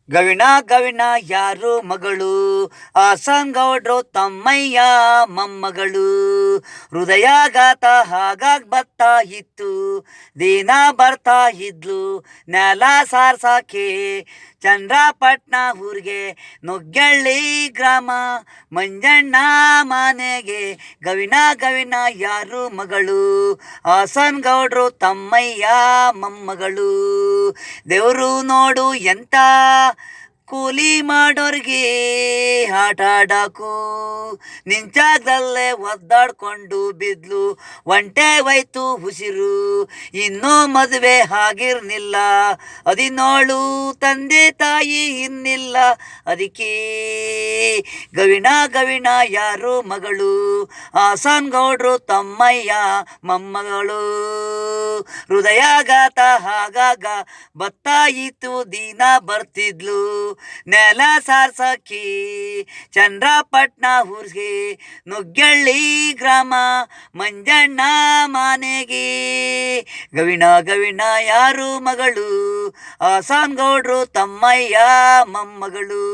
ಗವಿಣ ಗವಿಣ ಯಾರು ಮಗಳು ಆಸಂಗೌಡ್ರು ತಮ್ಮಯ್ಯ ಮೊಮ್ಮಗಳು. ಹೃದಯಾಘಾತ ಹಾಗಾಗ್ ಬರ್ತಾ ಇತ್ತು, ದಿನ ಬರ್ತಾ ಇದ್ಲು ನೆಲ ಸಾರ್ಸಕ್ಕೆ. ಚಂದ್ರಪಟ್ಟಣ ಊರಿಗೆ ನುಗ್ಗಳ್ಳಿ ಗ್ರಾಮ ಮಂಜಣ್ಣ ಮನೆಗೆ. ಗವಿಣ ಗವಿಣ ಯಾರು ಮಗಳು ಆಸನಗೌಡ್ರು ತಮ್ಮಯ್ಯ ಮೊಮ್ಮಗಳು. ದೇವರು ನೋಡು ಎಂತ ಕೂಲಿ ಮಾಡೋರ್ಗೆ ಆಟ ಆಡಕು, ನಿಂಚಾಗದಲ್ಲೇ ಒದ್ದಾಡ್ಕೊಂಡು ಬಿದ್ಲು, ಒಂಟೆ ಹೋಯ್ತು ಉಸಿರು, ಇನ್ನೂ ಮದುವೆ ಆಗಿರ್ನಿಲ್ಲ. ಅದಿನೋಳು ತಂದೆ ತಾಯಿ ಇನ್ನಿಲ್ಲ, ಅದಕ್ಕೆ ಗವಿಣ ಗವಿಣ ಯಾರು ಮಗಳು ಆಸನಗೌಡ್ರು ತಮ್ಮಯ್ಯ ಮೊಮ್ಮಗಳು. ಹೃದಯಾಘಾತ ಆಗಾಗ ಬತ್ತಾಯಿತು, ದಿನ ಬರ್ತಿದ್ಲು ನೆಲ ಸಾರ್ಸಕ್ಕಿ. ಚಂದ್ರಪಟ್ಟಣ ಊರಿಗೆ ನುಗ್ಗಳ್ಳಿ ಗ್ರಾಮ ಮಂಜಣ್ಣ ಮನೆಗೆ. ಗವಿಣ ಗವಿಣ ಯಾರು ಮಗಳು ಆಸನಗೌಡ್ರು ತಮ್ಮಯ್ಯ ಮೊಮ್ಮಗಳು.